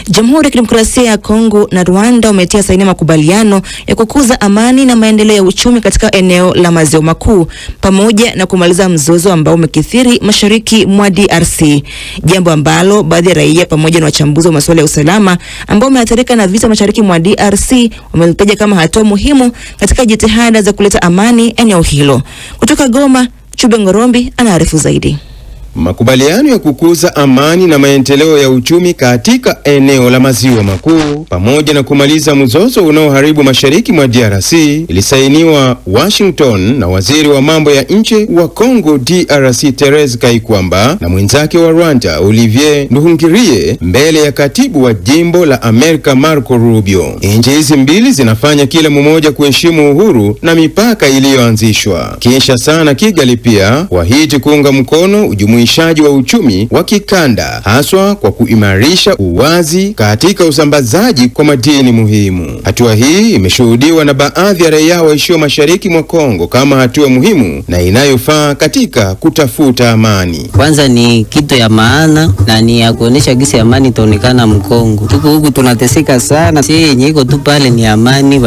Jamhuri ya Kidemokrasia ya Kongo na Rwanda wametia saini makubaliano ya kukuza amani na maendeleo ya uchumi katika eneo la Maziwa Makuu pamoja na kumaliza mzozo ambao umekithiri mashariki mwa DRC. Jambo ambalo baadhi ya raia pamoja na wachambuzi wa masuala ya usalama ambao wameathirika na vita mashariki mwa DRC wamelitaja kama hatua muhimu katika jitihada za kuleta amani eneo hilo. Kutoka Goma, Chube Ngorombi anaarifu zaidi. Makubaliano ya kukuza amani na maendeleo ya uchumi katika eneo la Maziwa Makuu pamoja na kumaliza mzozo unaoharibu mashariki mwa DRC ilisainiwa Washington na waziri wa mambo ya nje wa Kongo DRC Therese Kaikwamba na mwenzake wa Rwanda Olivier Nduhungirie mbele ya katibu wa jimbo la Amerika Marco Rubio. Nchi hizi mbili zinafanya kila mmoja kuheshimu uhuru na mipaka iliyoanzishwa. Kisha sana Kigali pia wahiti kuunga mkono ujumuishaji wa uchumi wa kikanda haswa kwa kuimarisha uwazi katika usambazaji kwa madini muhimu. Hatua hii imeshuhudiwa na baadhi ya raia waishio mashariki mwa Kongo kama hatua muhimu na inayofaa katika kutafuta amani. Kwanza ni kitu ya maana na ni ya kuonesha gisi amani itaonekana Mkongo. Tuko huku tunateseka sana. Si yenye iko tu pale ni amani,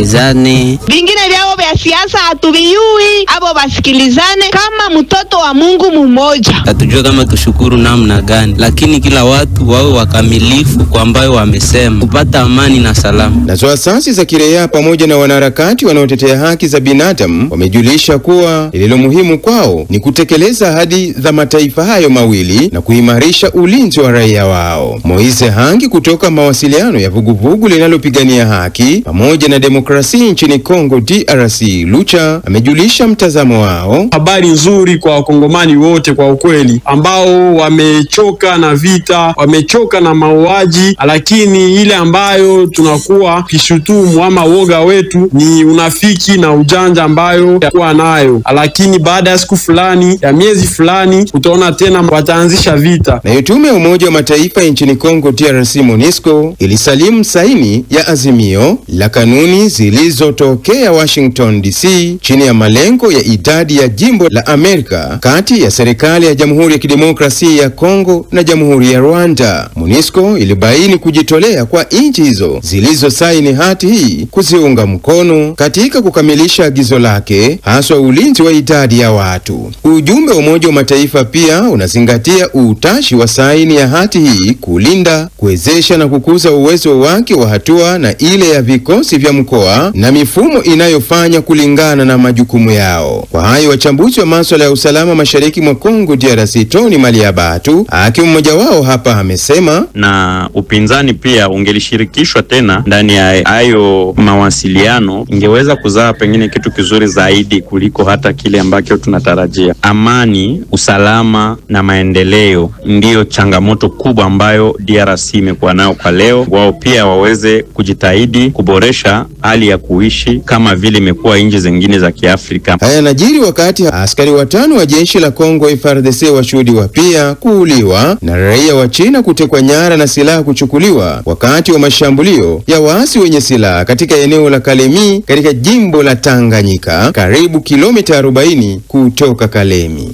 basikilizane. Vingine vyao vya siasa hatuviyui, abo basikilizane kama mtoto wa Mungu mmoja. Hatujua kama tushukuru namna gani, lakini kila watu wawe wakamilifu kwa ambayo wamesema kupata amani na salama. Nazo asasi za kiraia pamoja na wanaharakati wanaotetea haki za binadamu wamejulisha kuwa lililo muhimu kwao ni kutekeleza ahadi za mataifa hayo mawili na kuimarisha ulinzi wa raia wao. Moise Hangi kutoka mawasiliano ya vuguvugu linalopigania haki pamoja na demokrasia nchini Kongo DRC Lucha amejulisha mtazamo wao. Habari nzuri kwa wakongomani wote kwa ukweli ambao wamechoka na vita, wamechoka na mauaji, lakini ile ambayo tunakuwa kishutumu ama woga wetu ni unafiki na ujanja ambayo yakuwa nayo, lakini baada ya siku fulani ya miezi fulani utaona tena wataanzisha vita. Na tume ya Umoja wa Mataifa nchini Kongo DRC MONUSCO ilisalimu saini ya azimio la kanuni zilizotokea Washington DC chini ya malengo ya idadi ya jimbo la Amerika kati ya serikali ya Jamhuri ya Kidemokrasia ya Kongo na Jamhuri ya Rwanda. MONUSCO ilibaini kujitolea kwa nchi hizo zilizosaini hati hii kuziunga mkono katika kukamilisha agizo lake, haswa ulinzi wa idadi ya watu. Ujumbe wa Umoja wa Mataifa pia unazingatia utashi wa saini ya hati hii kulinda, kuwezesha na kukuza uwezo wake wa hatua na ile ya vikosi vya mkoa na mifumo inayofanya kulingana na majukumu yao. Kwa hayo wachambuzi wa masuala ya usalama mashariki mwa Kongo DRC Tony Maliabatu akiwa mmoja wao hapa amesema, na upinzani pia ungelishirikishwa tena ndani ya hayo mawasiliano, ingeweza kuzaa pengine kitu kizuri zaidi kuliko hata kile ambacho tunatarajia. Amani, usalama na maendeleo ndiyo changamoto kubwa ambayo DRC imekuwa nayo kwa leo. Wao pia waweze kujitahidi kuboresha hali ya kuishi kama vile imekuwa nchi zingine za Kiafrika. Haya yanajiri wakati askari 5 wa jeshi la Kongo FARDC washuhudiwa pia kuuliwa na raia wa China kutekwa nyara na silaha kuchukuliwa wakati wa mashambulio ya waasi wenye silaha katika eneo la Kalemi katika jimbo la Tanganyika, karibu kilomita 40 kutoka Kalemi.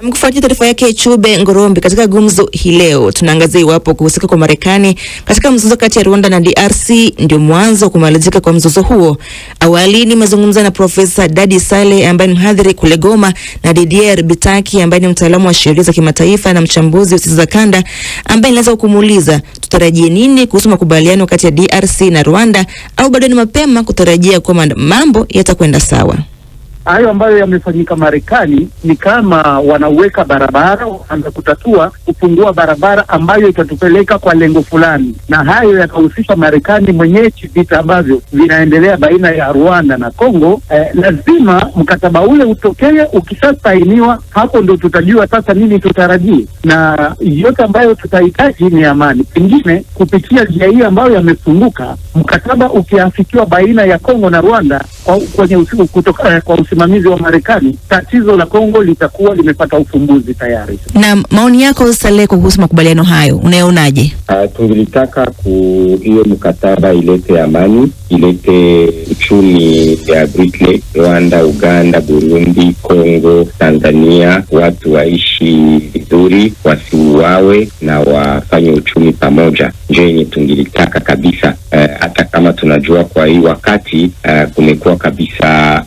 Mkufuatia taarifa yake Chube Ngorombi. Katika gumzo hii leo tunaangazia iwapo kuhusika kwa Marekani katika mzozo kati ya Rwanda na DRC ndio mwanzo wa kumalizika kwa mzozo huo. Awali nimezungumza na Profesa Dadi Sale ambaye ni mhadhiri kule Goma na Didier Bitaki ambaye ni mtaalamu wa sheria za kimataifa na mchambuzi wa siasa za kanda, ambaye anaweza kumuuliza tutarajie nini kuhusu makubaliano kati ya DRC na Rwanda, au bado ni mapema kutarajia kwamba mambo yatakwenda sawa. Hayo ambayo yamefanyika Marekani ni kama wanaweka barabara, wanaanza kutatua kufungua barabara ambayo itatupeleka kwa lengo fulani, na hayo yakahusisha Marekani mwenyewe. Vita ambavyo vinaendelea baina ya Rwanda na Kongo, lazima mkataba ule utokee. Ukishasainiwa hapo ndo tutajua sasa nini tutarajie, na yote ambayo tutahitaji ni amani. Pengine kupitia njia hii ambayo yamefunguka, mkataba ukiafikiwa baina ya Kongo na Rwanda kwenye kutoka kwa usimamizi wa Marekani, tatizo la Kongo litakuwa limepata ufumbuzi tayari. Na maoni yako Saleh kuhusu makubaliano hayo unayonaje? Tungelitaka hiyo mkataba ilete amani, ilete uchumi ya Great Lake, Rwanda, Uganda, Burundi, Kongo, Tanzania, watu waishi vizuri, wasiuawe na wafanye uchumi pamoja. Ndio yenye tungelitaka kabisa. Hata kama tunajua kwa hii wakati kumekuwa kabisa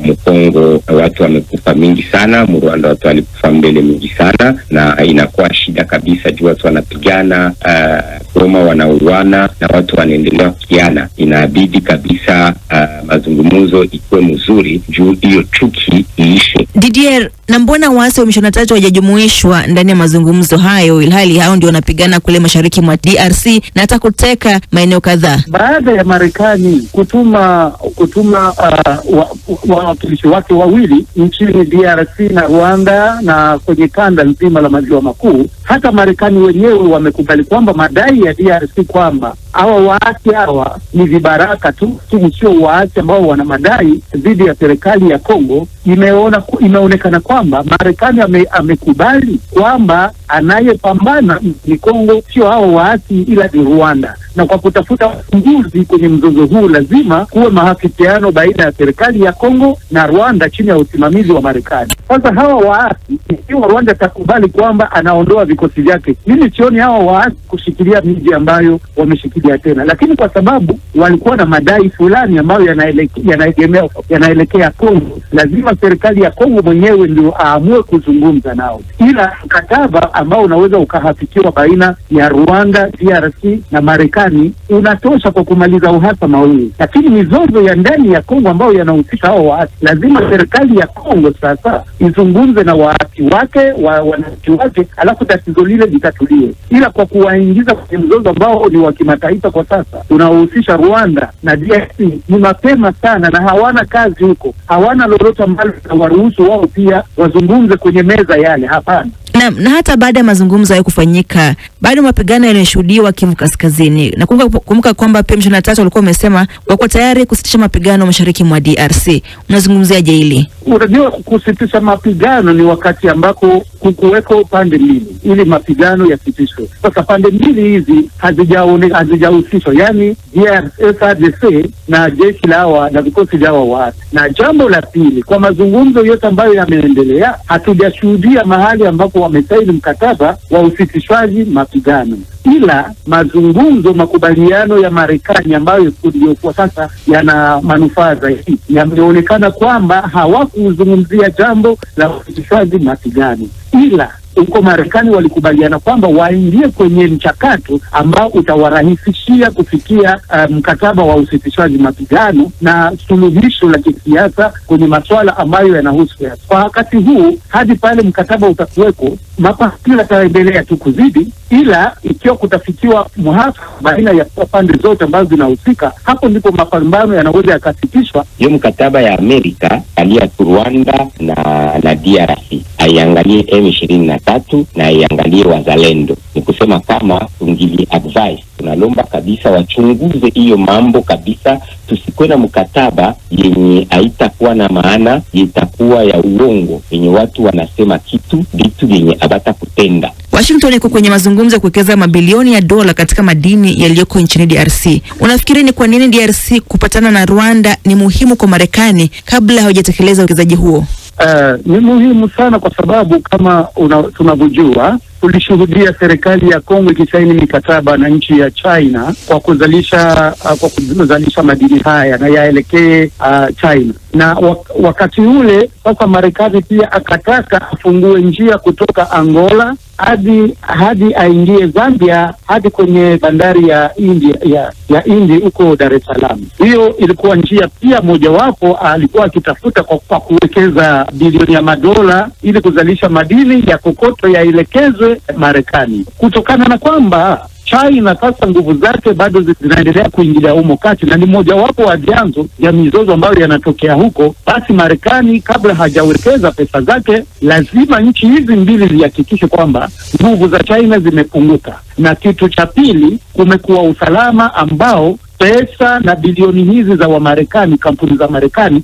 Mkongo watu wamekufa mingi sana, Rwanda watu walikufa mbele mingi sana, na inakuwa shida kabisa juu watu wanapigana, Roma wanauana na watu wanaendelea kukiana. Inabidi kabisa mazungumzo ikuwe mzuri juu hiyo chuki iishe. Didier, na mbona waasi wa M23 hawajajumuishwa ndani ya mazungumzo hayo ilhali hao ndio wanapigana kule mashariki mwa DRC na hata kuteka maeneo kadhaa? Baada ya Marekani kutuma wawakilishi wake wawili nchini DRC na Rwanda na kwenye kanda nzima la maziwa makuu, hata Marekani wenyewe wamekubali kwamba madai ya DRC kwamba hawa waasi hawa ni vibaraka tu, sio waasi ambao wana madai dhidi ya serikali ya Kongo. Imeonekana kwamba Marekani amekubali kwamba anayepambana ni Kongo, sio hao waasi ila ni Rwanda. Na kwa kutafuta ufumbuzi kwenye mzozo huu lazima kuwe mahafikiano baina ya serikali ya Kongo na Rwanda chini ya usimamizi wa Marekani. Sasa hawa waasi, ikiwa Rwanda takubali kwamba anaondoa vikosi vyake, mimi sioni hawa waasi kushikilia miji ambayo wameshikilia tena, lakini kwa sababu walikuwa na madai fulani ambayo yanaelekea Kongo, lazima serikali ya Kongo mwenyewe ndio aamue kuzungumza nao. Ila mkataba ambao unaweza ukahafikiwa baina ya Rwanda, DRC na Marekani unatosha kwa kumaliza uhasama huu, lakini mizozo ya ndani ya Kongo ambayo yanahusisha hao waasi, lazima serikali ya Kongo sasa izungumze na waasi wake, wananchi wake, alafu tatizo lile litatulie. Ila kwa kuwaingiza kwenye mzozo ambao ni wa kimataifa kwa sasa unaohusisha Rwanda na DRC, ni mapema sana na hawana kazi huko, hawana lolote ambalo waruhusu wao pia wazungumze kwenye meza yale. Hapana. Na hata baada ya mazungumzo hayo kufanyika, bado mapigano yanashuhudiwa Kivu Kaskazini. Na kumbuka kwamba M23 walikuwa wamesema wako tayari kusitisha mapigano mashariki mwa DRC. Unazungumziaje hili? Unajua, kusitisha mapigano ni wakati ambako kukuweko pande mbili ili mapigano yasitishwe. Sasa pande mbili hizi hazijahusishwa, yani FARDC na jeshi lao na vikosi vyao waasi. Na jambo la pili, kwa mazungumzo yote ambayo yameendelea, hatujashuhudia mahali ambapo wamesaini mkataba wa usitishwaji mapigano. Ila mazungumzo, makubaliano ya Marekani ambayo kwa sasa yana manufaa zaidi, yameonekana kwamba hawakuzungumzia jambo la usitishwaji mapigano, ila huko Marekani walikubaliana kwamba waingie kwenye mchakato ambao utawarahisishia kufikia mkataba wa usitishwaji mapigano na suluhisho la kisiasa kwenye masuala ambayo yanahusu siasa. Kwa wakati huu hadi pale mkataba utakuweko, mapambano yataendelea tu kuzidi, ila ikiwa kutafikiwa muafaka baina ya pande zote ambazo zinahusika, hapo ndipo mapambano yanaweza yakasitishwa. Hiyo mkataba ya Amerika alia Rwanda na DRC aiangalie M23 na aiangalie wazalendo. Ni kusema kama tungili advice, tunalomba kabisa wachunguze hiyo mambo kabisa, tusikuwe na mkataba yenye haitakuwa na maana, itakuwa ya uongo yenye watu wanasema vitu yenye abata kutenda. Washington iko kwenye mazungumzo ya kuwekeza mabilioni ya dola katika madini yaliyoko nchini DRC. Unafikiri ni kwa nini DRC kupatana na Rwanda ni muhimu kwa Marekani kabla hawajatekeleza uwekezaji huo? Ni muhimu sana kwa sababu kama tunavyojua, tulishuhudia serikali ya Kongo ikisaini mikataba na nchi ya China kwa kuzalisha madini haya na yaelekee China. Na wakati ule sasa Marekani pia akataka afungue njia kutoka Angola hadi aingie Zambia hadi kwenye bandari ya Indi huko Dar es Salaam. Hiyo ilikuwa njia pia mojawapo alikuwa akitafuta kwa kuwekeza bilioni ya madola ili kuzalisha madini ya kokoto yaelekezwe Marekani. Kutokana na kwamba China sasa nguvu zake bado zinaendelea kuingilia humo kati na ni mojawapo wa vyanzo vya mizozo ambayo yanatokea huko, basi Marekani kabla hajawekeza pesa zake, lazima nchi hizi mbili zihakikishe kwamba nguvu za China zimepunguka. Na kitu cha pili, kumekuwa usalama ambao pesa na bilioni hizi za Wamarekani, kampuni za Marekani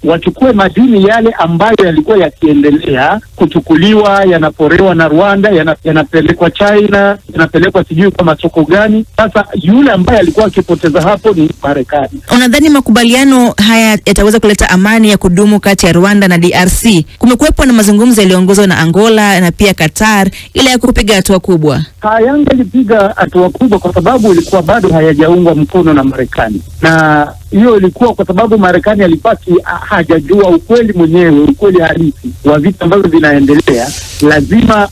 wachukue madini yale ambayo yalikuwa yakiendelea kuchukuliwa, yanaporewa na Rwanda, yanapelekwa China, yanapelekwa sijui kwa masoko gani. Sasa yule ambaye alikuwa akipoteza hapo ni Marekani. Unadhani makubaliano haya yataweza kuleta amani ya kudumu kati ya Rwanda na DRC? Kumekuwepo na mazungumzo yaliyoongozwa na Angola na pia Qatar ile ya kupiga hatua kubwa. Hayangelipiga hatua kubwa kwa sababu ilikuwa bado hayajaungwa mkono na Marekani, na hiyo ilikuwa kwa sababu Marekani alikuwa hajajua ukweli halisi wa vita ambavyo vinaendelea. Lazima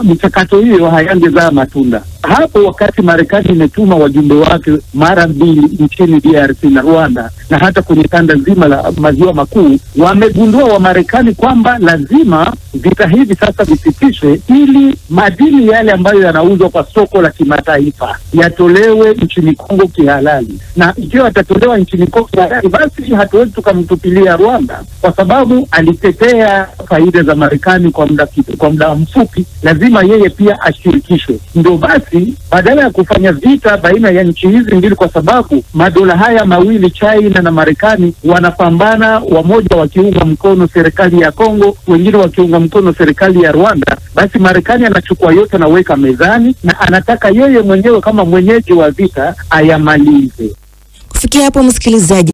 mchakato hiyo hayangezaa matunda. Hapo wakati Marekani imetuma wajumbe wake mara 2 nchini DRC na Rwanda na hata kwenye kanda nzima la maziwa makuu, wamegundua wa Marekani kwamba lazima vita hivi sasa visitishwe ili madini yale ambayo yanauzwa kwa soko la kimataifa yatolewe nchini Kongo kihalali. Na ikiwa atatolewa nchini Kongo kihalali, basi hatuwezi tukamtupilia Rwanda kwa sababu alitetea faida za Marekani kwa muda mfupi. Lazima yeye pia ashirikishwe. Ndio basi badala ya kufanya vita baina ya nchi hizi mbili, kwa sababu madola haya mawili China na Marekani wanapambana, wamoja wakiunga mkono serikali ya Kongo, wengine wakiunga mkono serikali ya Rwanda, basi Marekani anachukua yote na weka mezani na anataka yeye mwenyewe kama mwenyeji wa vita ayamalize. Kufikia hapo msikilizaji